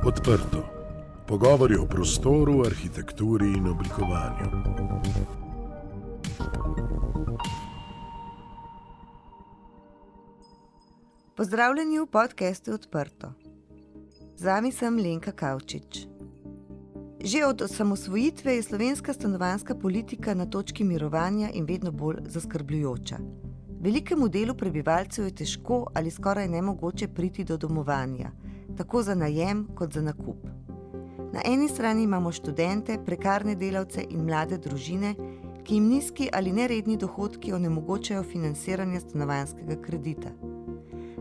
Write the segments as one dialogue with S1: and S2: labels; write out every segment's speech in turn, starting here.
S1: Odprto. Pogovori o prostoru, arhitekturi in oblikovanju.
S2: Pozdravljeni v podcastu Odprto. Z vami sem Lenka Kavčič. Že od osamosvojitve je slovenska stanovanjska politika na točki mirovanja in vedno bolj zaskrbljujoča. Velikemu delu prebivalcev je težko ali skoraj nemogoče priti do domovanja, tako za najem kot za nakup. Na eni strani imamo študente, prekarne delavce in mlade družine, ki jim nizki ali neredni dohodki onemogočajo financiranje stanovanjskega kredita.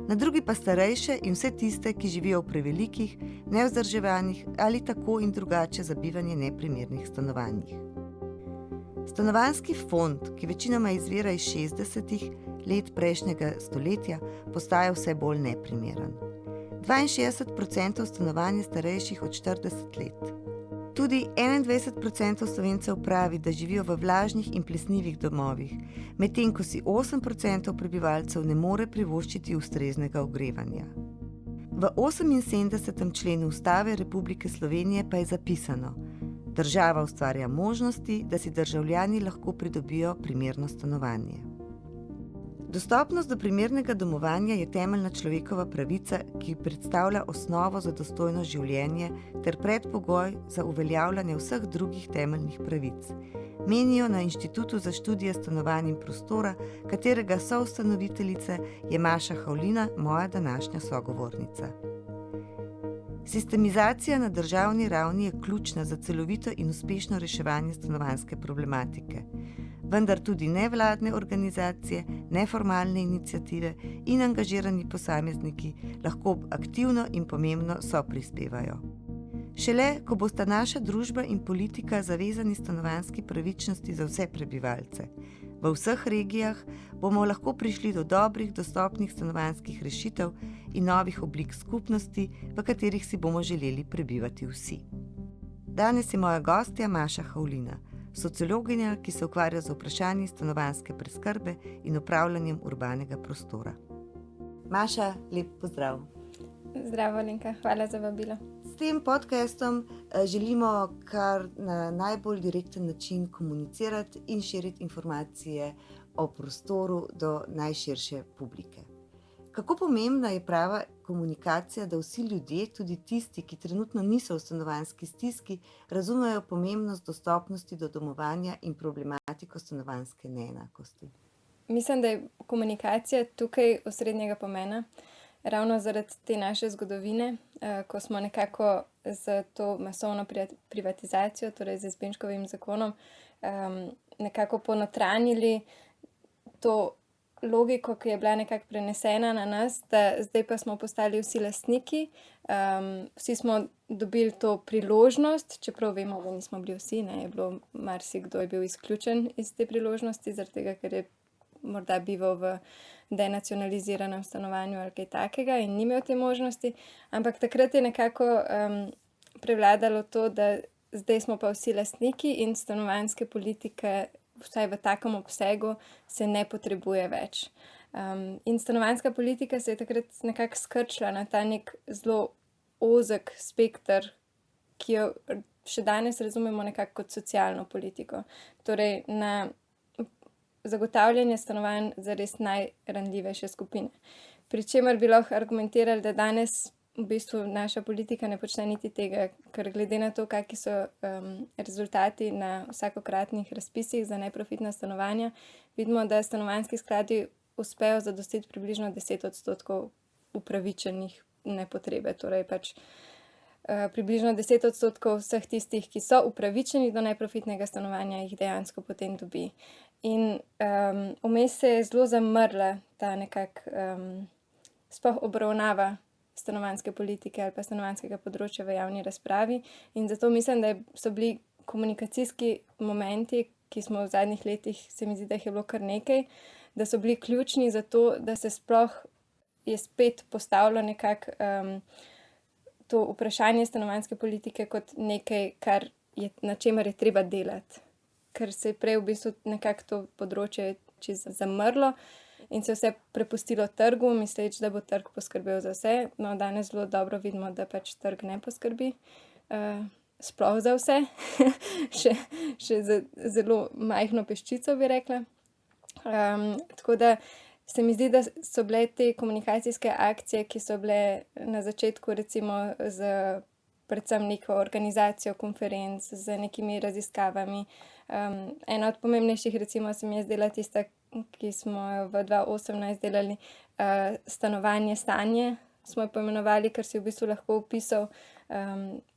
S2: Na drugi pa starejše in vse tiste, ki živijo v prevelikih, nevzdrževanih ali tako in drugače za bivanje neprimernih stanovanjih. Stanovanjski fond, ki večinoma izvira iz 60-ih let prejšnjega stoletja, postaja vse bolj neprimeren. 62% stanovanj je starejših od 40 let. Tudi 21% Slovencev pravi, da živijo v vlažnih in plesnivih domovih, medtem ko si 8% prebivalcev ne more privoščiti ustreznega ogrevanja. V 78. členu Ustave Republike Slovenije pa je zapisano: država ustvarja možnosti, da si državljani lahko pridobijo primerno stanovanje. Dostopnost do primernega domovanja je temeljna človekova pravica, ki predstavlja osnovo za dostojno življenje ter predpogoj za uveljavljanje vseh drugih temeljnih pravic. Menijo na Inštitutu za študije stanovanj in prostora, katerega soustanoviteljica je Maša Havlina, moja današnja sogovornica. Sistemizacija na državni ravni je ključna za celovito in uspešno reševanje stanovanjske problematike. Vendar tudi nevladne organizacije, neformalne iniciative in angažirani posamezniki lahko aktivno in pomembno soprispevajo. Šele, ko bosta naša družba in politika zavezani stanovanjski pravičnosti za vse prebivalce, v vseh regijah bomo lahko prišli do dobrih, dostopnih stanovanjskih rešitev in novih oblik skupnosti, v katerih si bomo želeli prebivati vsi. Danes je moja gostja Maša Havlina, sociologinja, ki se ukvarja z vprašanji stanovanjske preskrbe in upravljanjem urbanega prostora. Maša, lep pozdrav.
S3: Zdravo, Lenka, hvala za vabilo.
S2: S tem podcastom želimo kar na najbolj direkten način komunicirati in širiti informacije o prostoru do najširše publike. Kako pomembna je prava komunikacija, da vsi ljudje, tudi tisti, ki trenutno niso v stanovanjski stiski, razumejo pomembnost dostopnosti do domovanja in problematiko stanovanjske neenakosti?
S3: Mislim, da je komunikacija tukaj osrednjega pomena, ravno zaradi te naše zgodovine, ko smo nekako z to masovno privatizacijo, torej z Jazbinškovim zakonom, nekako ponotranjili to logiko, ki je bila nekako prenesena na nas, da zdaj pa smo postali vsi lastniki, vsi smo dobili to priložnost, čeprav vemo, da nismo bili vsi, je bilo marsikdo je bil izključen iz te priložnosti, zaradi tega, ker je morda bival v denacionaliziranem stanovanju ali kaj takega in ni imel te možnosti, ampak takrat je nekako prevladalo to, da zdaj smo pa vsi lastniki in stanovanjske politike vsaj v takem obsegu se ne potrebuje več. In stanovanjska politika se je takrat nekako skrčila na ta nek zelo ozek spekter, ki jo še danes razumemo nekako kot socialno politiko. Torej na zagotavljanje stanovanj za res najranljivejše skupine. Pri čemer bi lahko argumentirali, da danes v bistvu naša politika ne počne niti tega, ker glede na to, kakšni so rezultati na vsakokratnih razpisih za neprofitna stanovanja, vidimo, da stanovanjski skladi uspejo zadostiti približno 10% upravičenih nepotrebe. Torej približno 10% vseh tistih, ki so upravičeni do neprofitnega stanovanja, jih dejansko potem dobi. In vmes se je zelo zamrla ta sploh obravnava stanovanjske politike ali pa stanovanjskega področja v javni razpravi. In zato mislim, da so bili komunikacijski momenti, ki smo v zadnjih letih, se mi zdi, da jih je bilo kar nekaj, da so bili ključni za to, da se sploh je spet postavilo nekako to vprašanje stanovanjske politike kot nekaj, na čemer je treba delati. Ker se je prej v bistvu nekako to področje čisto zamrlo in se vse prepustilo trgu, misleč, da bo trg poskrbel za vse. No, danes zelo dobro vidimo, da pač trg ne poskrbi sploh za vse, še za zelo majhno peščico, bi rekla. Tako da se mi zdi, da so bile te komunikacijske akcije, ki so bile na začetku recimo z predvsem neko organizacijo konferenc, z nekimi raziskavami. Ena od pomembnejših recimo se mi je zdela tista, ki smo jo v 2018 delali, stanovanje stanje, smo jo poimenovali, ker si v bistvu lahko opisal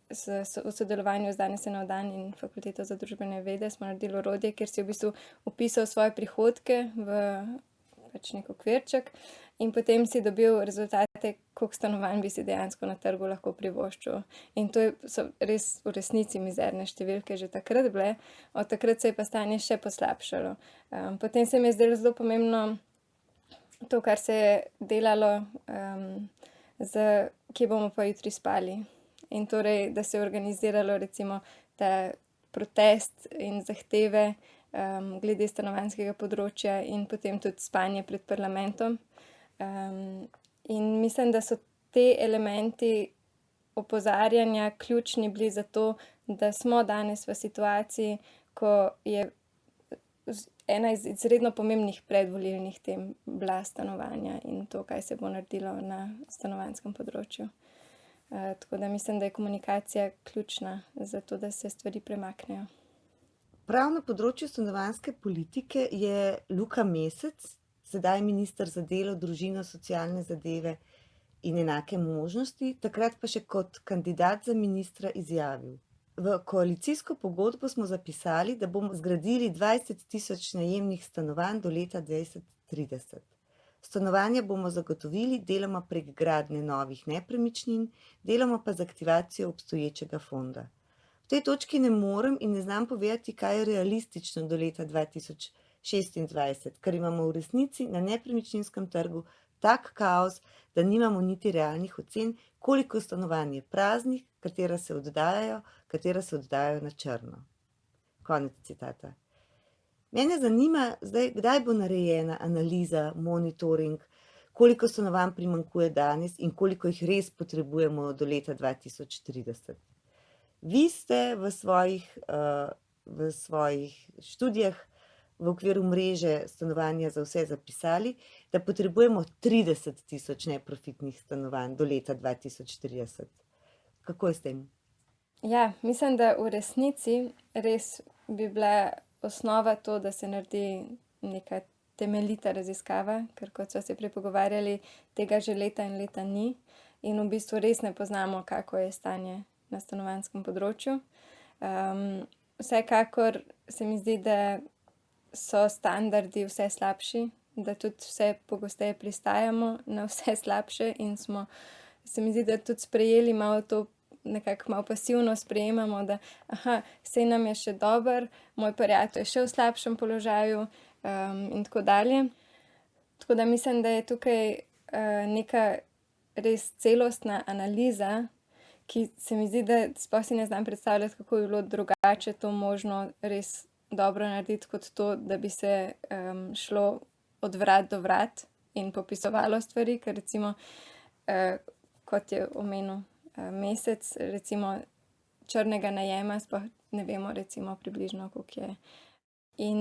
S3: v sodelovanju z Danes na dan in Fakulteto za družbene vede smo naredili orodje, kjer si v bistvu opisal svoje prihodke v pač nek okvirček in potem si dobil rezultate, koliko stanovanj bi si dejansko na trgu lahko privoščil. In to so res v resnici mizerne številke že takrat bile, od takrat se je pa stanje še poslabšalo. Potem se mi je zdelo zelo pomembno to, kar se je delalo, kje bomo pa jutri spali. In torej, da se je organiziralo recimo ta protest in zahteve glede stanovanjskega področja in potem tudi spanje pred parlamentom. In mislim, da so te elementi opozarjanja ključni bili za to, da smo danes v situaciji, ko je ena iz izredno pomembnih predvolilnih tem bila stanovanja in to, kaj se bo naredilo na stanovanjskem področju. Tako da mislim, da je komunikacija ključna za to, da se stvari premaknejo.
S2: Prav na področju stanovanjske politike je Luka Mesec, sedaj minister za delo, družino, socialne zadeve in enake možnosti, takrat pa še kot kandidat za ministra izjavil: v koalicijsko pogodbo smo zapisali, da bomo zgradili 20.000 najemnih stanovanj do leta 2030. Stanovanja bomo zagotovili deloma prek gradnje novih nepremičnin, deloma pa z aktivacijo obstoječega fonda. V tej točki ne morem in ne znam povedati, kaj je realistično do leta 2026, ker imamo v resnici na nepremičninskem trgu tak kaos, da nimamo niti realnih ocen, koliko stanovanj je praznih, katera se oddajajo na črno. Konec citata. Mene zanima zdaj, kdaj bo narejena analiza, monitoring, koliko stanovanj primanjkuje danes in koliko jih res potrebujemo do leta 2030. Vi ste v svojih študijah v okviru mreže Stanovanja za vse zapisali, da potrebujemo 30.000 neprofitnih stanovanj do leta 2030. Kako je s tem?
S3: Ja, mislim, da v resnici res bi bila osnova to, da se naredi neka temeljita raziskava, ker kot so se prej pogovarjali, tega že leta in leta ni in v bistvu res ne poznamo, kako je stanje na stanovanjskem področju. Vsekakor se mi zdi, da so standardi vse slabši, da tudi vse pogosteje pristajamo na vse slabše in se mi zdi, da tudi sprejeli malo to, nekako malo pasivno sprejemamo, da saj nam je še dober, moj prijatelj je še v slabšem položaju in tako dalje. Tako da mislim, da je tukaj neka res celostna analiza, ki se mi zdi, da sploh si ne znam predstavljati, kako bi bilo drugače to možno res dobro narediti kot to, da bi se šlo od vrat do vrat in popisovalo stvari, ker recimo, kot je omenil Mesec, recimo črnega najema, sploh ne vemo recimo približno, koliko je. In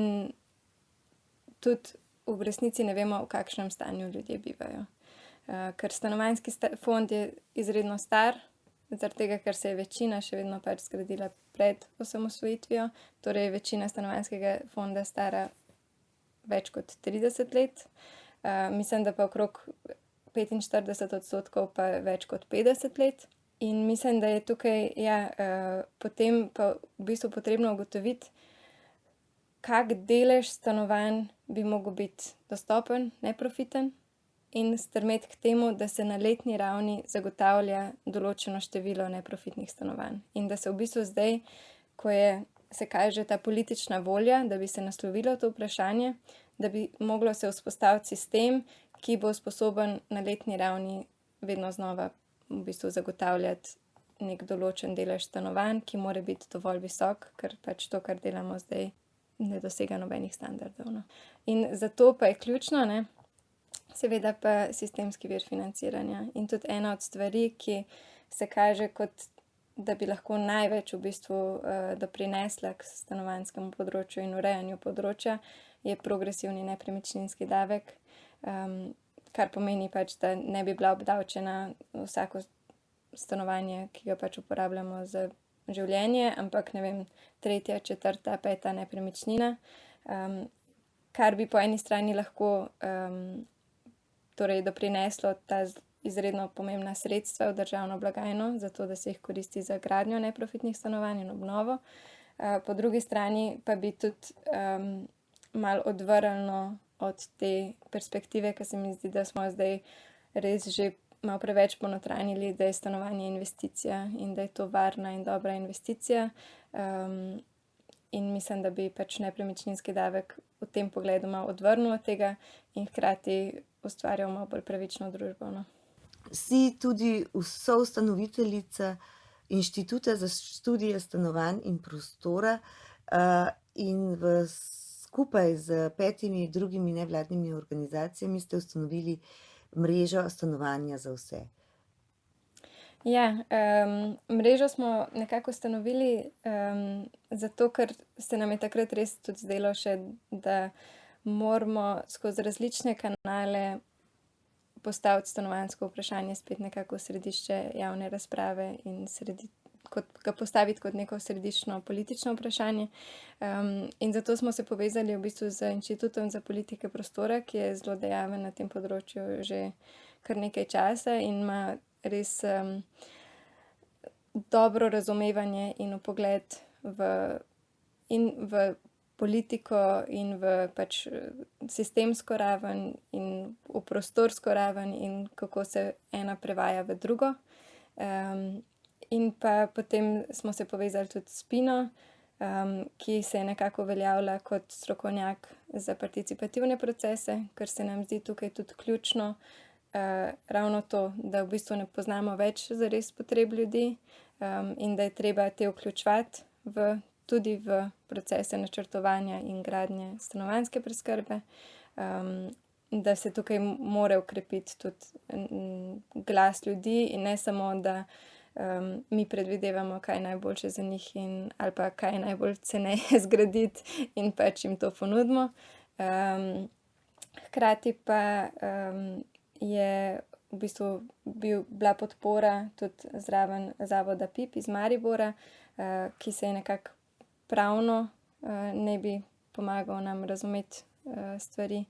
S3: tudi v resnici ne vemo, v kakšnem stanju ljudje bivajo. Ker stanovanjski fond je izredno star, zaradi tega, ker se je večina še vedno pač zgradila pred osamosvojitvijo, torej večina stanovanjskega fonda stara več kot 30 let. Mislim, da pa okrog 45% pa več kot 50 let. In mislim, da je tukaj, potem pa v bistvu potrebno ugotoviti, kak delež stanovanj bi mogel biti dostopen, neprofiten in stremeti k temu, da se na letni ravni zagotavlja določeno število neprofitnih stanovanj. In da se v bistvu zdaj, ko se kaže ta politična volja, da bi se naslovilo to vprašanje, da bi moglo se vzpostaviti sistem, ki bo sposoben na letni ravni vedno znova v bistvu zagotavljati nek določen delež stanovanj, ki mora biti dovolj visok, ker pač to, kar delamo zdaj, ne dosega nobenih standardov. No. In zato pa je ključno, seveda pa sistemski vir financiranja. In tudi ena od stvari, ki se kaže kot, da bi lahko največ v bistvu doprinesla k stanovanjskemu področju in urejanju področja, je progresivni nepremičninski davek, kar pomeni pač, da ne bi bila obdavčena vsako stanovanje, ki ga pač uporabljamo za življenje, ampak ne vem, 3., 4., 5. nepremičnina, kar bi po eni strani lahko torej doprineslo ta izredno pomembna sredstva v državno blagajno, zato da se jih koristi za gradnjo neprofitnih stanovanj in obnovo. Po drugi strani pa bi tudi malo odvrnilo od te perspektive, ker se mi zdi, da smo zdaj res že malo preveč ponotranjili, da je stanovanje investicija in da je to varna in dobra investicija. In mislim, da bi pač nepremičninski davek v tem pogledu malo odvrnil od tega in hkrati ustvarjal malo bolj pravično družbo. No.
S2: Si tudi soustanoviteljica Inštituta za študije stanovanj in prostora in skupaj z 5 drugimi nevladnimi organizacijami ste ustanovili mrežo Stanovanja za vse.
S3: Ja, mrežo smo nekako ustanovili zato, ker se nam je takrat res tudi zdelo še, da moramo skozi različne kanale postaviti stanovanjsko vprašanje spet nekako v središče javne razprave in ga postaviti kot neko središčno politično vprašanje. In zato smo se povezali v bistvu z Inštitutom za politike prostora, ki je zelo dejaven na tem področju že kar nekaj časa in ima res dobro razumevanje in vpogled v politiko in v pač sistemsko raven in v prostorsko raven in kako se ena prevaja v drugo. In pa potem smo se povezali tudi s Pino, ki se je nekako uveljavila kot strokovnjak za participativne procese, ker se nam zdi tukaj tudi ključno ravno to, da v bistvu ne poznamo več zares potreb ljudi in da je treba te vključevati tudi v procese načrtovanja in gradnje stanovanjske preskrbe, da se tukaj mora ukrepiti tudi glas ljudi in ne samo, da mi predvidevamo, kaj je najboljše za njih ali pa kaj je najbolj ceneje zgraditi in pač jim to ponudimo. Hkrati pa je v bistvu bila podpora tudi zraven zavoda PIP iz Maribora, ki se je nekako pravno ne bi pomagal nam razumeti stvari.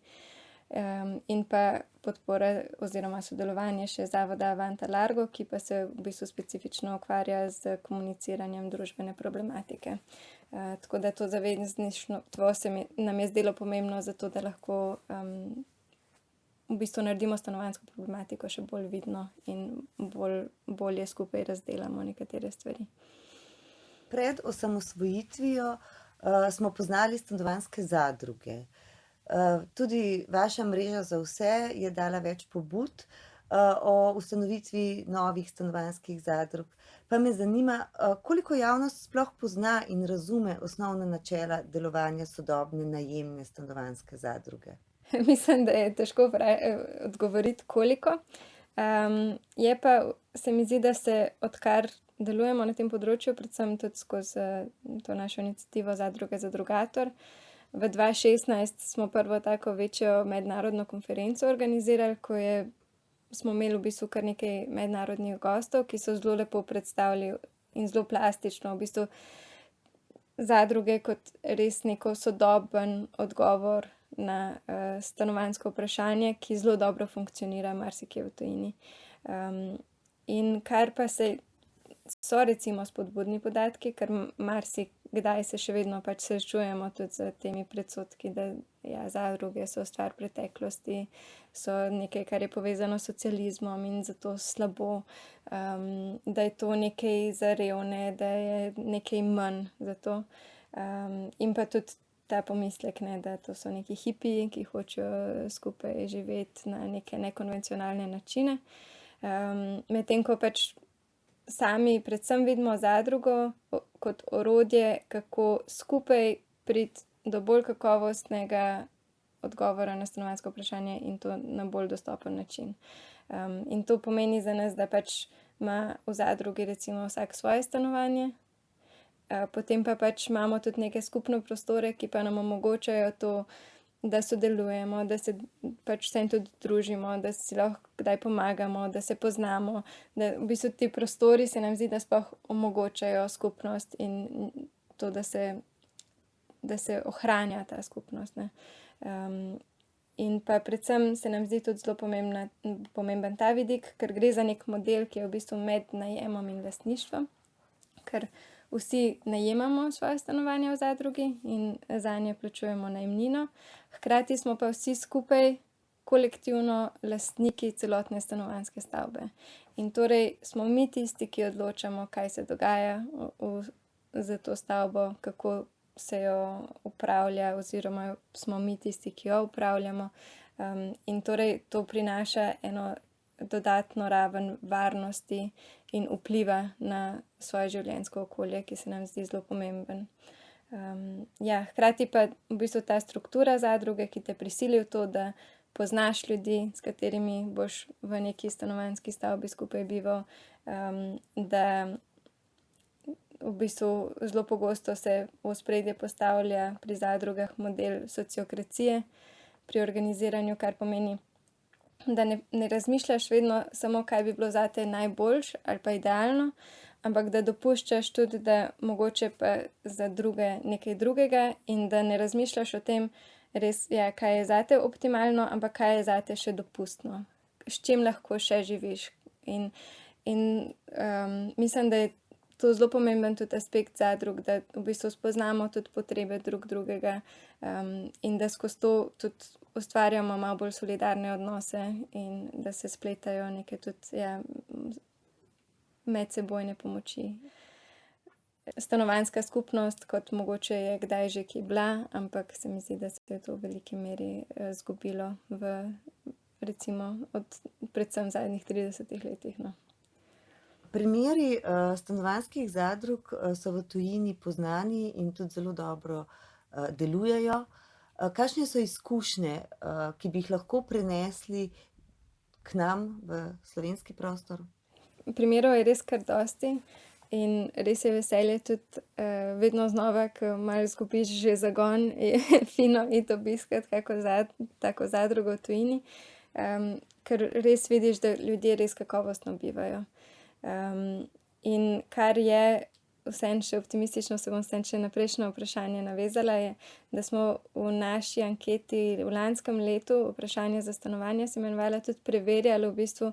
S3: In pa podpora oziroma sodelovanje še zavoda Avanta Largo, ki pa se v bistvu specifično ukvarja z komuniciranjem družbene problematike. Tako da to zavezništvo nam je zdelo pomembno zato, da lahko v bistvu naredimo stanovanjsko problematiko še bolj vidno in bolje skupaj razdelamo nekatere stvari.
S2: Pred osamosvojitvijo smo poznali stanovanjske zadruge. Tudi vaša mreža za vse je dala več pobud o ustanovitvi novih stanovanjskih zadrug. Pa me zanima, koliko javnost sploh pozna in razume osnovna načela delovanja sodobne najemne stanovanjske zadruge?
S3: Mislim, da je težko odgovoriti koliko. Je pa, se mi zdi, da se odkar delujemo na tem področju, predvsem tudi skozi to našo iniciativo Zadruge za drugator. V 2016 smo prvo tako večjo mednarodno konferenco organizirali, ko smo imeli v bistvu kar nekaj mednarodnih gostov, ki so zelo lepo predstavili in zelo plastično v bistvu zadruge kot res neko sodoben odgovor na stanovanjsko vprašanje, ki zelo dobro funkcionira marsikje v tujini. In kar pa so recimo spodbudni podatki, ker marsikdaj se še vedno pač srečujemo tudi z temi predsodki, da ja, zadruge so stvar preteklosti, so nekaj, kar je povezano s socializmom in zato slabo, da je to nekaj za revne, da je nekaj manj za to. In pa tudi ta pomislek, da to so neki hipiji, ki hočejo skupaj živeti na neke nekonvencionalne načine. Medtem ko pač sami predvsem vidimo zadrugo kot orodje, kako skupaj priti do bolj kakovostnega odgovora na stanovanjsko vprašanje in to na bolj dostopen način. In to pomeni za nas, da pač ima v zadrugi recimo vsak svoje stanovanje, potem pa pač imamo tudi neke skupne prostore, ki pa nam omogočajo to, da sodelujemo, da se pač vsem tudi družimo, da si lahko kdaj pomagamo, da se poznamo, da v bistvu ti prostori se nam zdi, da sploh omogočajo skupnost in to, da se ohranja ta skupnost, ne. In pa predvsem se nam zdi tudi zelo pomemben ta vidik, ker gre za nek model, ki je v bistvu med najemom in lastništvom, ker vsi najemamo svoje stanovanja v zadrugi in zanje plačujemo najemnino, hkrati smo pa vsi skupaj kolektivno lastniki celotne stanovanjske stavbe. In torej smo mi tisti, ki odločamo, kaj se dogaja za to stavbo, kako se jo upravlja oziroma smo mi tisti, ki jo upravljamo. In torej to prinaša eno dodatno raven varnosti in vpliva na svoje življenjsko okolje, ki se nam zdi zelo pomemben. Hkrati pa v bistvu ta struktura zadruge, ki te prisili v to, da poznaš ljudi, s katerimi boš v neki stanovanjski stavbi skupaj bival, da v bistvu zelo pogosto se v ospredje postavlja pri zadrugah model sociokracije pri organiziranju, kar pomeni, da ne razmišljaš vedno samo, kaj bi bilo zate najboljše ali pa idealno, ampak da dopuščaš tudi, da mogoče pa za druge nekaj drugega in da ne razmišljaš o tem res, ja, kaj je zate optimalno, ampak kaj je zate še dopustno, s čim lahko še živiš. In mislim, da je to zelo pomemben tudi aspekt zadrug, da v bistvu spoznamo tudi potrebe drugega in da skozi to tudi ustvarjamo malo bolj solidarne odnose in da se spletajo neke tudi medsebojne pomoči. Stanovanjska skupnost, kot mogoče je kdaj že ki bila, ampak se mi zdi, da se je to v veliki meri izgubilo v recimo od predvsem zadnjih 30 letih, no.
S2: Primeri stanovanjskih zadrug so v tujini poznani in tudi zelo dobro delujejo. Kakšne so izkušnje, ki bi jih lahko prenesli k nam v slovenski prostor?
S3: Primerov je res kar dosti in res je veselje tudi vedno znova, ko malo izgubiš že zagon, je fino iti obiskat tako zadrugo v tujini, ker res vidiš, da ljudje res kakovostno bivajo. In kar je vseeno še optimistično, se bom vseeno še na prejšnje vprašanje navezala, je, da smo v naši anketi v lanskem letu vprašanje za stanovanje se imenovala tudi preverjali v bistvu,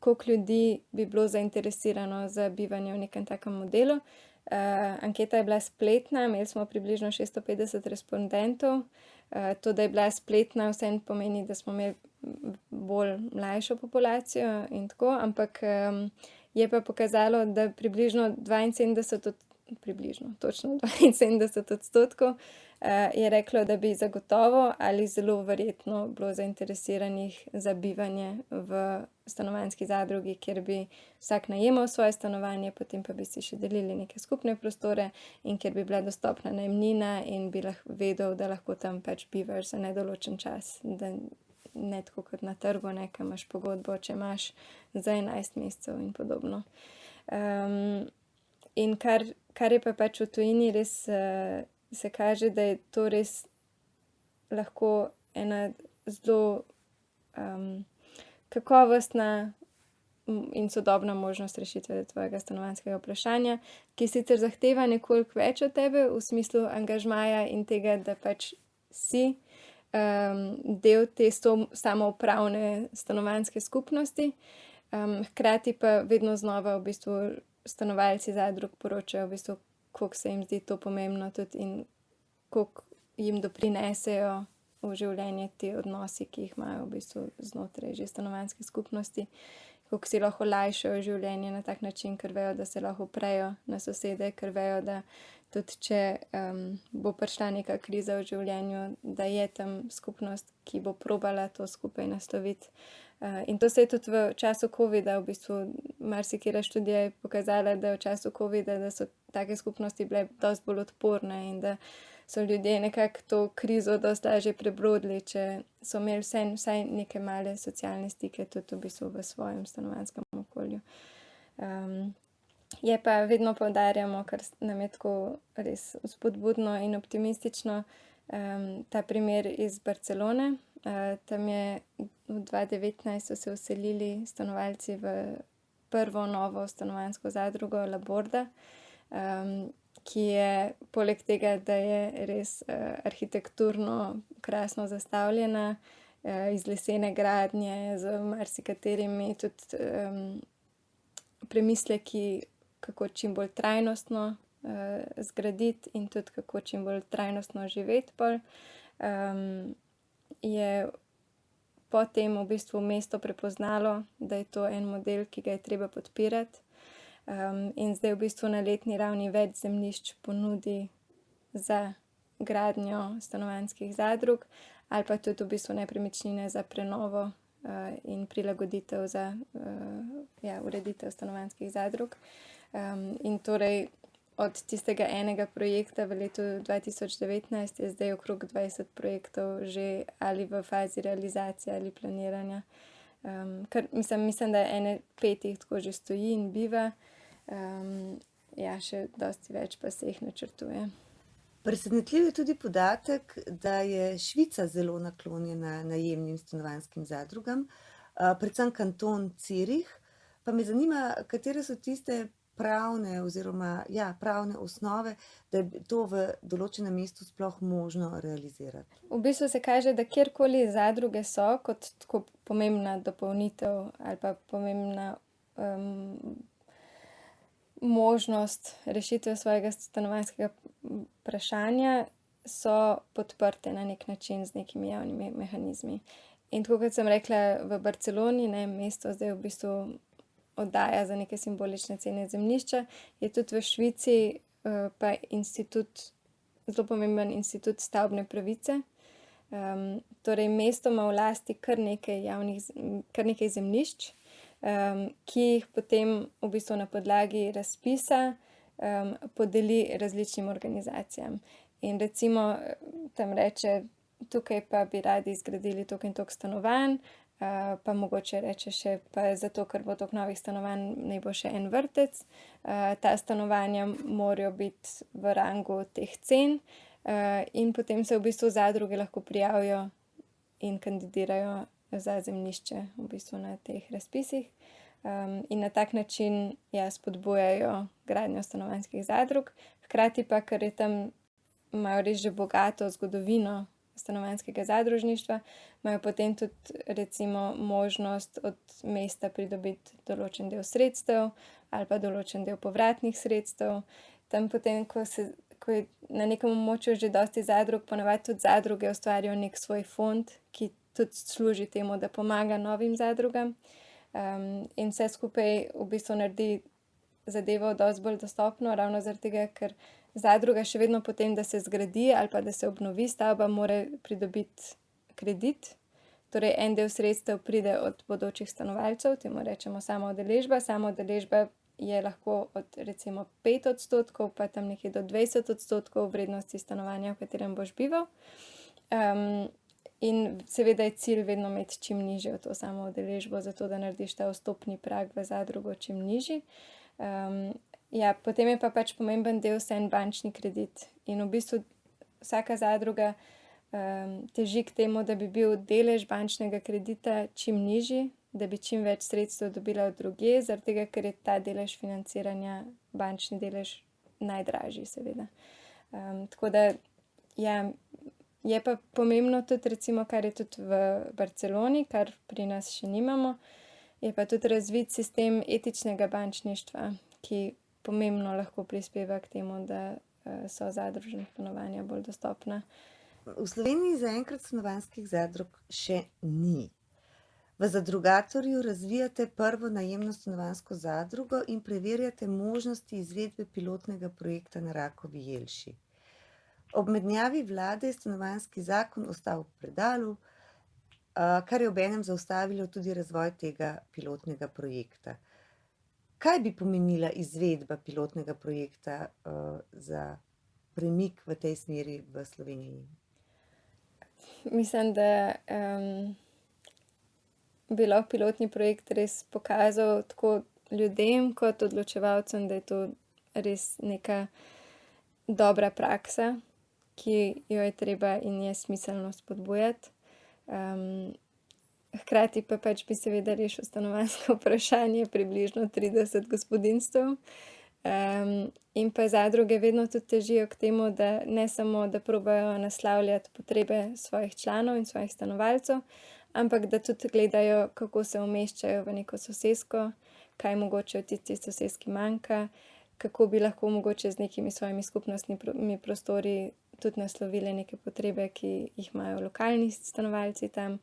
S3: koliko ljudi bi bilo zainteresirano za bivanje v nekem takem modelu. Anketa je bila spletna, imeli smo približno 650 respondentov. To, da je bila spletna, vseeno pomeni, da smo imeli bolj mlajšo populacijo in tako, ampak je pa pokazalo, da točno 72% je reklo, da bi zagotovo ali zelo verjetno bilo zainteresiranih za bivanje v stanovanjski zadrugi, kjer bi vsak najemal svoje stanovanje, potem pa bi si še delili neke skupne prostore in kjer bi bila dostopna najemnina in bi vedel, da lahko tam pač bivaš za nedoločen čas, da ne tako kot na trgu, ne, ko imaš pogodbo, če imaš za 11 mesecev in podobno. In kar je pa pač v tujini res se kaže, da je to res lahko ena zelo kakovostna in sodobna možnost rešitve tvojega stanovanjskega vprašanja, ki sicer zahteva nekoliko več od tebe v smislu angažmaja in tega, da pač si del te samoupravne stanovanjske skupnosti, hkrati pa vedno znova v bistvu stanovalci zadrug poročajo v bistvu, koliko se jim zdi to pomembno tudi in koliko jim doprinesejo v življenje ti odnosi, ki jih imajo v bistvu znotraj že stanovanjske skupnosti, koliko si lahko olajšajo življenje na tak način, ker vejo, da se lahko uprejo na sosede, ker vejo, da tudi če bo prišla neka kriza v življenju, da je tam skupnost, ki bo probala to skupaj nasloviti. In to se je tudi v času covida, v bistvu marsikera študija je pokazala, da v času covida, da so take skupnosti bile dosti bolj odporne in da so ljudje nekako to krizo dosti lažje prebrodili, če so imeli vsaj neke male socialne stike tudi v bistvu v svojem stanovanjskem okolju. Je pa vedno poudarjamo, ker nam je tako res spodbudno in optimistično, ta primer iz Barcelone. Tam je v 2019 so se vselili stanovalci v prvo novo stanovanjsko zadrugo Laborda, ki je poleg tega, da je res arhitekturno krasno zastavljena, iz lesene gradnje, z marsikaterimi tudi premisleki, kako čim bolj trajnostno zgraditi in tudi kako čim bolj trajnostno živeti pol. Je potem v bistvu mesto prepoznalo, da je to en model, ki ga je treba podpirati. In zdaj v bistvu na letni ravni več zemljišč ponudi za gradnjo stanovanjskih zadrug ali pa tudi v bistvu nepremičnine za prenovo in prilagoditev za ureditev stanovanjskih zadrug. In torej od tistega enega projekta v letu 2019 je zdaj okrog 20 projektov že ali v fazi realizacije ali planiranja. Kar mislim, da ene 5 jih tako že stoji in biva. Še dosti več pa se jih načrtuje.
S2: Presenetljiv je tudi podatek, da je Švica zelo naklonjena najemnim stanovanjskim zadrugam, predvsem kanton Zürich. Pa me zanima, katere so tiste pravne osnove, da je to v določenem mestu sploh možno realizirati.
S3: V bistvu se kaže, da kjerkoli zadruge so kot tako pomembna dopolnitev ali pa pomembna možnost rešitve svojega stanovanjskega vprašanja, so podprte na nek način z nekimi javnimi mehanizmi. In tako kot sem rekla, v Barceloni, mesto zdaj v bistvu oddaja za neke simbolične cene zemljišča, je tudi v Švici pa zelo pomemben institut stavbne pravice. Torej mesto ima v lasti kar nekaj zemljišč, ki jih potem v bistvu na podlagi razpisa podeli različnim organizacijam. In recimo tam reče, tukaj pa bi radi zgradili toliko in toliko stanovanj, pa mogoče reče še, pa zato, ker bo toliko novih stanovanj, naj bo še en vrtec. Ta stanovanja morajo biti v rangu teh cen, in potem se v bistvu zadruge lahko prijavijo in kandidirajo za zemljišče v bistvu na teh razpisih. In na tak način spodbujajo gradnjo stanovanjskih zadrug. Hkrati pa, ker je tam imajo res že bogato zgodovino stanovanjskega zadružništva, imajo potem tudi recimo možnost od mesta pridobiti določen del sredstev ali pa določen del povratnih sredstev. Tam potem, ko je na nekem območju že dosti zadrug, ponavadi tudi zadruge ustvarijo nek svoj fond, ki tudi služi temu, da pomaga novim zadrugam. In vse skupaj v bistvu naredi zadevo dosti bolj dostopno, ravno zaradi tega, ker zadruga še vedno potem, da se zgradi ali pa da se obnovi stavba, mora pridobiti kredit. Torej en del sredstev pride od bodočih stanovalcev, temu rečemo samoudeležba. Samoudeležba je lahko od recimo 5%, pa tam nekje do 20% vrednosti stanovanja, v katerem boš bival. In seveda je cilj vedno imeti čim nižjo to samoudeležbo, zato da narediš ta vstopni prag v zadrugo čim nižji. Potem je pa pač pomemben del vseeno bančni kredit. In v bistvu vsaka zadruga teži k temu, da bi bil delež bančnega kredita čim nižji, da bi čim več sredstev dobila od drugje, zaradi tega, ker je ta delež financiranja, bančni delež, najdražji seveda. Tako da je pa pomembno tudi recimo, kar je tudi v Barceloni, kar pri nas še nimamo, je pa tudi razvit sistem etičnega bančništva, ki pomembno lahko prispeva k temu, da so zadružna stanovanja bolj dostopna.
S2: V Sloveniji zaenkrat stanovanjskih zadrug še ni. V Zadrugatorju razvijate prvo najemno stanovanjsko zadrugo in preverjate možnosti izvedbe pilotnega projekta na Rakovi Jelši. Ob menjavi vlade je stanovanjski zakon ostal v predalu, kar je obenem zaustavilo tudi razvoj tega pilotnega projekta. Kaj bi pomenila izvedba pilotnega projekta za premik v tej smeri v Sloveniji?
S3: Mislim, da bi lahko pilotni projekt res pokazal tako ljudem kot odločevalcem, da je to res neka dobra praksa, ki jo je treba in je smiselno spodbujati. Hkrati pa pač bi seveda rešil stanovanjsko vprašanje približno 30 gospodinjstev. In pa zadruge vedno tudi težijo k temu, da ne samo, da probajo naslavljati potrebe svojih članov in svojih stanovalcev, ampak da tudi gledajo, kako se umeščajo v neko sosesko, kaj mogoče v tisti soseski manjka, kako bi lahko mogoče z nekimi svojimi skupnostnimi prostori tudi naslovili neke potrebe, ki jih imajo lokalni stanovalci tam.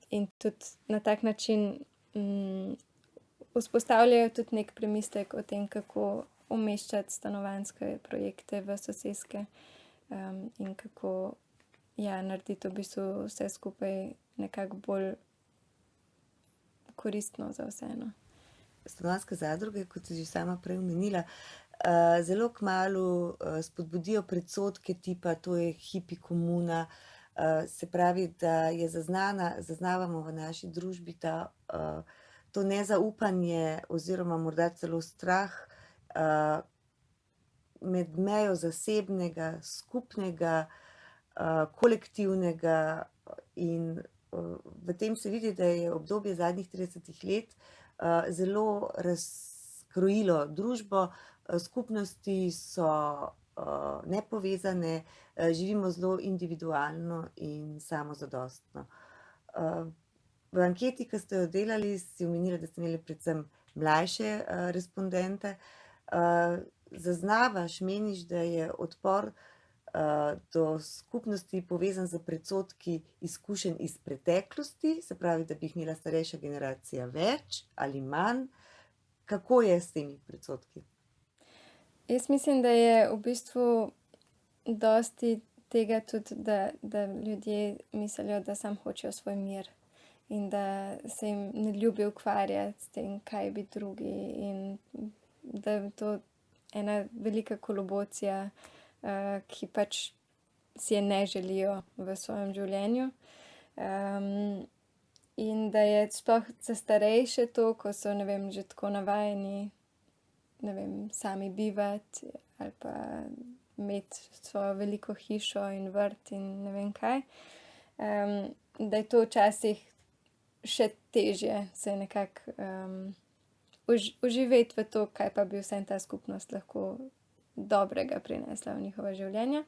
S3: In tudi na tak način vzpostavljajo tudi nek premislek o tem, kako umeščati stanovanjske projekte v soseske, in kako narediti v bistvu vse skupaj nekako bolj koristno za vse.
S2: Stanovanjske zadruge, kot si že sama prej omenila, zelo kmalu spodbudijo predsodke tipa, to je hipi komuna. Se pravi, da je zaznavamo v naši družbi to nezaupanje oziroma morda celo strah med mejo zasebnega, skupnega, kolektivnega, in v tem se vidi, da je obdobje zadnjih 30 let zelo razkrojilo družbo. Skupnosti so nepovezane, živimo zelo individualno in samozadostno. V anketi, ki ste jo delali, si omenila, da ste imeli predvsem mlajše respondente. Zaznavaš, meniš, da je odpor do skupnosti povezan z predsodki izkušenj iz preteklosti, se pravi, da bi jih imela starejša generacija več ali manj? Kako je s temi predsodki?
S3: Jaz mislim, da je v bistvu dosti tega tudi, da ljudje mislijo, da samo hočejo svoj mir in da se jim ne ljubi ukvarjati s tem, kaj bi drugi, in da je to ena velika kolobocija, ki pač si je ne želijo v svojem življenju. In da je sploh za starejše to, ko so, ne vem, že tako navajeni, ne vem, sami bivati ali pa imeti svojo veliko hišo in vrt in ne vem kaj, da je to včasih še težje se nekako uživeti v to, kaj pa bi vsem ta skupnost lahko dobrega prinesla v njihova življenja.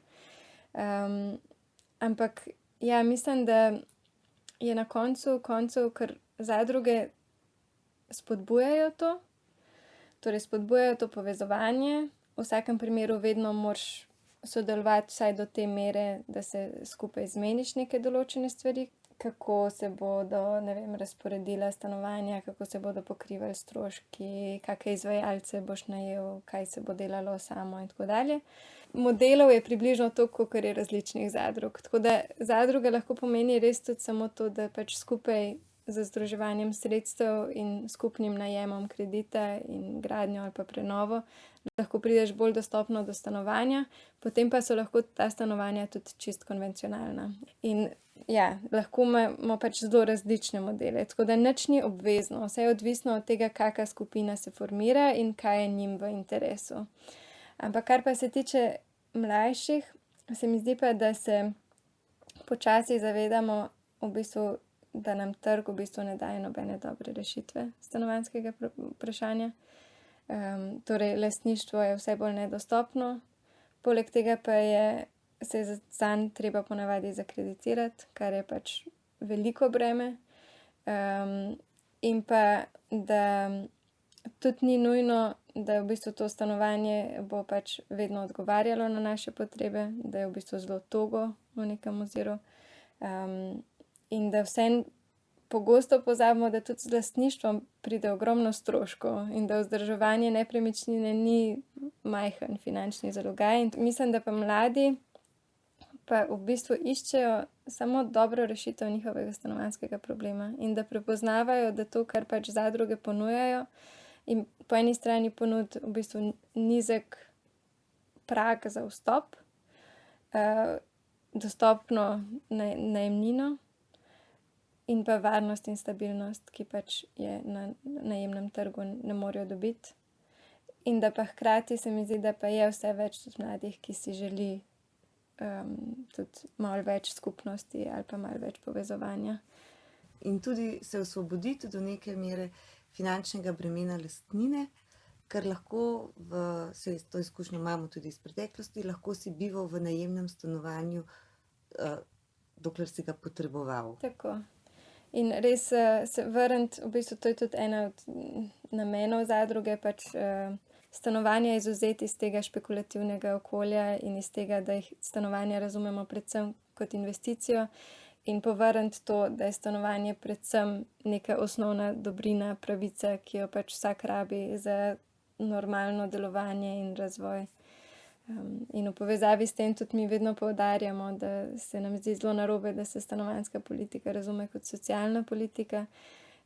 S3: Ampak mislim, da je na koncu koncev, ker zadruge spodbujajo to, torej spodbujajo to povezovanje. V vsakem primeru vedno moraš sodelovati vsaj do te mere, da se skupaj zmeniš neke določene stvari, kako se bodo, ne vem, razporedila stanovanja, kako se bodo pokrivali stroški, kakšne izvajalce boš najel, kaj se bo delalo samo in tako dalje. Modelov je približno toliko, kot je različnih zadrug. Tako da zadruga lahko pomeni res tudi samo to, da pač skupaj z združevanjem sredstev in skupnim najemom kredita in gradnjo ali pa prenovo lahko prideš bolj dostopno do stanovanja, potem pa so lahko ta stanovanja tudi čist konvencionalna. In lahko imamo pač zelo različne modele, tako da nič ni obvezno, vse je odvisno od tega, kakšna skupina se formira in kaj je njim v interesu. Ampak kar pa se tiče mlajših, se mi zdi pa, da se počasi zavedamo v bistvu, da nam trg v bistvu ne daje nobene dobre rešitve stanovanjskega vprašanja. Torej, lastništvo je vse bolj nedostopno, poleg tega pa se zanj treba ponavadi zakreditirati, kar je pač veliko breme. In pa, da tudi ni nujno, da v bistvu to stanovanje bo pač vedno odgovarjalo na naše potrebe, da je v bistvu zelo togo v nekem oziru. In da vseeno pogosto pozabimo, da tudi z lastništvom pride ogromno stroškov in da vzdrževanje nepremičnine ni majhen finančni zalogaj. In mislim, da pa mladi pa v bistvu iščejo samo dobro rešitev njihovega stanovanjskega problema in da prepoznavajo, da to, kar pač zadruge ponujajo, in po eni strani ponudi v bistvu nizek prag za vstop, dostopno najemnino in pa varnost in stabilnost, ki pač je na najemnem trgu ne morejo dobiti. In da pa hkrati se mi zdi, da pa je vse več tudi mladih, ki si želi tudi malo več skupnosti ali pa malo več povezovanja.
S2: In tudi se osvoboditi do neke mere finančnega bremena lastnine, ker lahko, to izkušnjo imamo tudi iz preteklosti, lahko si bival v najemnem stanovanju, dokler si ga potreboval.
S3: Tako. In res se vrniti, v bistvu to je tudi ena od namenov zadruge, pač stanovanja izvzeti iz tega špekulativnega okolja in iz tega, da jih stanovanja razumemo predvsem kot investicijo, in povrniti to, da je stanovanje predvsem neka osnovna dobrina, pravica, ki jo pač vsak rabi za normalno delovanje in razvoj. In v povezavi s tem tudi mi vedno poudarjamo, da se nam zdi zelo narobe, da se stanovanjska politika razume kot socialna politika,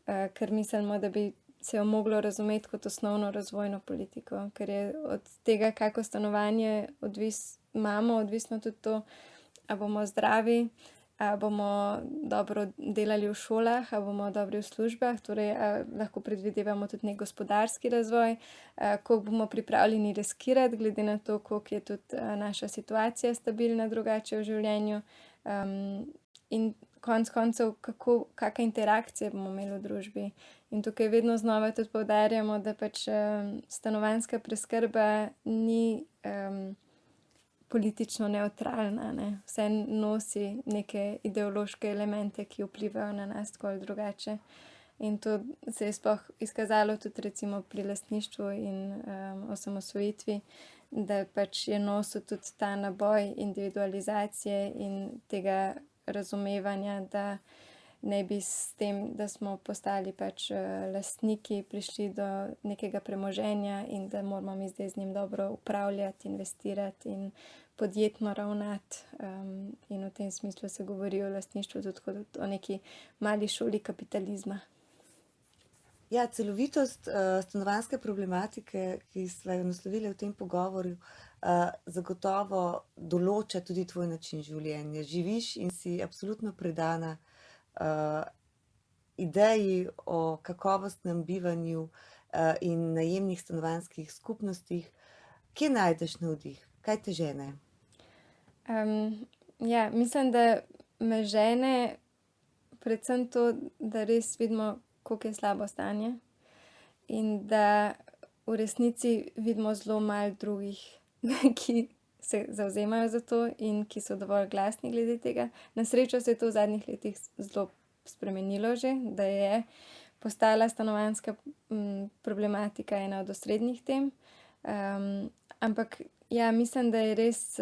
S3: ker mislimo, da bi se jo moglo razumeti kot osnovno razvojno politiko, ker je od tega, kako stanovanje imamo, odvisno tudi to, a bomo zdravi, a bomo dobro delali v šolah, a bomo dobri v službah, torej lahko predvidevamo tudi nek gospodarski razvoj, koliko bomo pripravljeni riskirati, glede na to, koliko je tudi naša situacija stabilna drugače v življenju, in konec koncev, kakšne interakcije bomo imeli v družbi. In tukaj vedno znova tudi poudarjamo, da pač stanovanjska preskrba ni politično nevtralna, ne. Vse nosi neke ideološke elemente, ki vplivajo na nas tako ali drugače. In to se je sploh izkazalo tudi recimo pri lastništvu in osamosvojitvi, da pač je nosil tudi ta naboj individualizacije in tega razumevanja, da ne bi s tem, da smo postali pač lastniki, prišli do nekega premoženja in da moramo mi zdaj z njim dobro upravljati, investirati in podjetno ravnati. In v tem smislu se govori o lastništvu tudi kot o neki mali šoli kapitalizma.
S2: Ja, celovitost stanovanjske problematike, ki sva jo naslovili v tem pogovoru, zagotovo določa tudi tvoj način življenja. Živiš in si absolutno predana ideji o kakovostnem bivanju in najemnih stanovanjskih skupnostih. Kje najdeš navdih? Kaj te žene?
S3: Ja, mislim, da me žene predvsem to, da res vidimo, koliko je slabo stanje in da v resnici vidimo zelo malo drugih, ki se zavzemajo za to in ki so dovolj glasni glede tega. Na srečo se je to v zadnjih letih zelo spremenilo že, da je postala stanovanjska problematika ena od osrednjih tem. Ampak ja, mislim, da je res,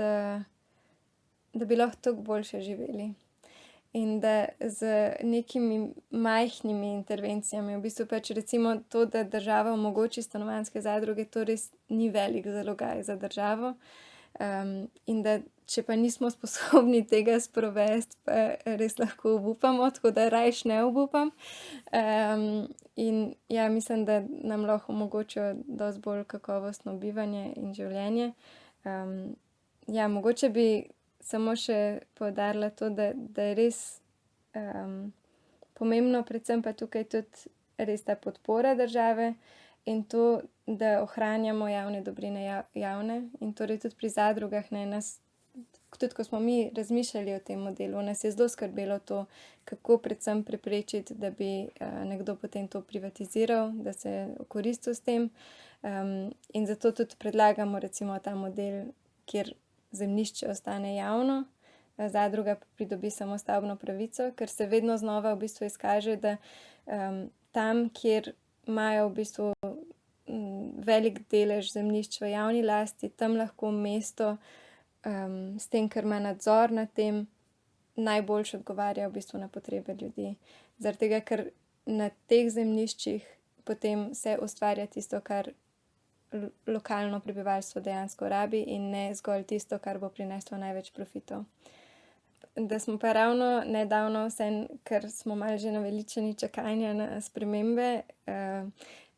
S3: da bi lahko toliko boljše živeli. In da z nekimi majhnimi intervencijami, v bistvu pač recimo to, da država omogoči stanovanjske zadruge, to res ni velik zalogaj za državo. In da če pa nismo sposobni tega sprovesti, pa res lahko obupamo, tako da rajš ne obupam. In ja, mislim, da nam lahko omogočijo dosti bolj kakovostno bivanje in življenje. Ja, mogoče bi samo še poudarila to, da je res pomembno, predvsem pa tukaj tudi res ta podpora države in to, da ohranjamo javne dobrine javne. In torej tudi pri zadrugah, ne, nas, tudi ko smo mi razmišljali o tem modelu, nas je zelo skrbelo to, kako predvsem preprečiti, da bi nekdo potem to privatiziral, da se okoristil s tem. In zato tudi predlagamo recimo ta model, kjer zemljišče ostane javno, zadruga pridobi samo stavbno pravico, ker se vedno znova v bistvu izkaže, da tam, kjer imajo v bistvu velik delež zemljišč v javni lasti, tam lahko mesto s tem, ker ima nadzor nad tem, najboljše odgovarja v bistvu na potrebe ljudi. Zaradi tega, ker na teh zemljiščih potem se ustvarja tisto, kar lokalno prebivalstvo dejansko rabi in ne zgolj tisto, kar bo prineslo največ profitov. Da smo pa ravno nedavno ker smo malo že naveličani čakanja na spremembe,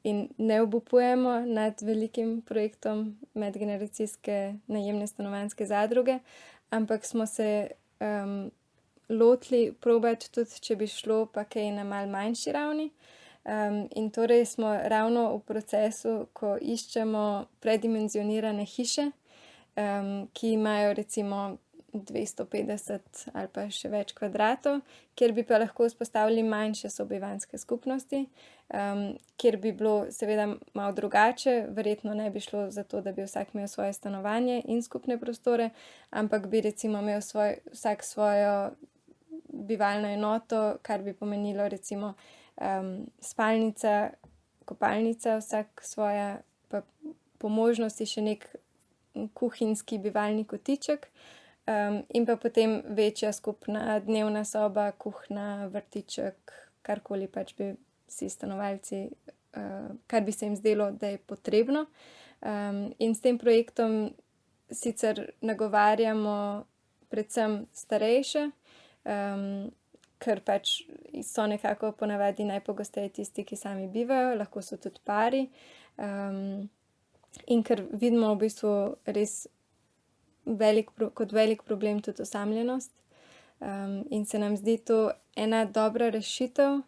S3: in ne obupujemo nad velikim projektom medgeneracijske najemne stanovanjske zadruge, ampak smo se lotili probati tudi, če bi šlo pa kaj na malo manjši ravni. In torej smo ravno v procesu, ko iščemo predimenzionirane hiše, ki imajo recimo 250 ali pa še več kvadratov, kjer bi pa lahko vzpostavili manjše sobivanjske skupnosti, kjer bi bilo seveda malo drugače, verjetno ne bi šlo za to, da bi vsak imel svoje stanovanje in skupne prostore, ampak bi recimo imel vsak svojo bivalno enoto, kar bi pomenilo recimo spalnica, kopalnica, vsak svoja, pa po možnosti še nek kuhinjski bivalni kotiček, in pa potem večja skupna dnevna soba, kuhna, vrtiček, karkoli pač bi si stanovalci, kar bi se jim zdelo, da je potrebno. In s tem projektom sicer nagovarjamo predvsem starejše, ker pač so nekako ponavadi najpogosteje tisti, ki sami bivajo, lahko so tudi pari, in ker vidimo v bistvu res kot velik problem tudi osamljenost, in se nam zdi to ena dobra rešitev,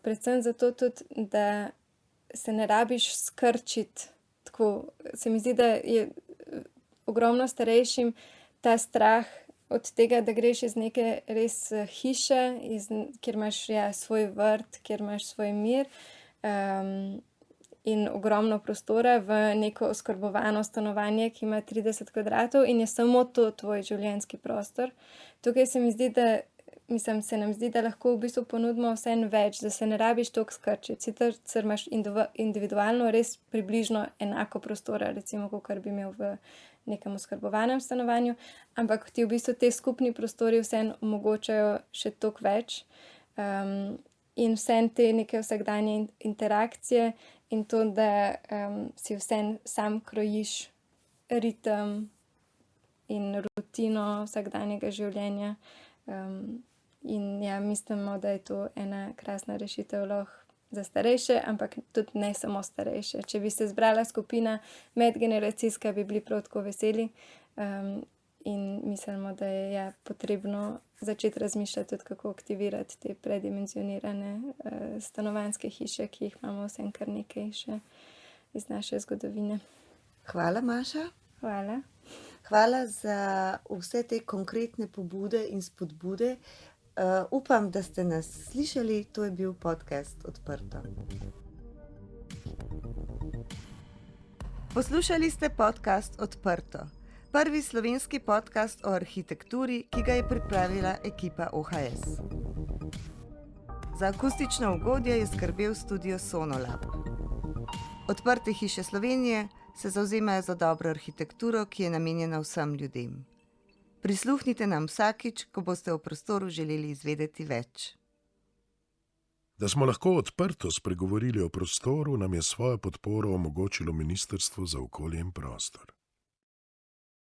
S3: predvsem zato tudi, da se ne rabiš skrčiti tako. Se mi zdi, da je ogromno starejšim ta strah od tega, da greš iz neke res hiše, kjer imaš svoj vrt, kjer imaš svoj mir, in ogromno prostora, v neko oskrbovano stanovanje, ki ima 30 kvadratov in je samo to tvoj življenjski prostor. Tukaj se nam zdi, da lahko v bistvu ponudimo vseeno več, da se ne rabiš toliko skrčiti. Sicer imaš individualno res približno enako prostora, recimo, kakor bi imel v nekem oskrbovanem stanovanju, ampak ti v bistvu te skupni prostori vseeno omogočajo še toliko več, in vseeno te neke vsakdanje interakcije in to, da si vseeno sam krojiš ritem in rutino vsakdanjega življenja. In ja, mislimo, da je to ena krasna rešitev lahko za starejše, ampak tudi ne samo starejše. Če bi se zbrala skupina medgeneracijska, bi bili prav tako veseli, in mislimo, da je potrebno začeti razmišljati tudi, kako aktivirati te predimenzionirane stanovanjske hiše, ki jih imamo vsem kar nekaj še iz naše zgodovine.
S2: Hvala, Maša.
S3: Hvala.
S2: Hvala za vse te konkretne pobude in spodbude. Upam, da ste nas slišali. To je bil podcast Odprto. Poslušali ste podcast Odprto. Prvi slovenski podcast o arhitekturi, ki ga je pripravila ekipa OHS. Za akustično ugodje je skrbel studio Sonolab. Odprte hiše Slovenije se zavzemajo za dobro arhitekturo, ki je namenjena vsem ljudem. Prisluhnite nam vsakič, ko boste o prostoru želeli izvedeti več.
S1: Da smo lahko odprto spregovorili o prostoru, nam je svojo podporo omogočilo Ministrstvo za okolje in prostor.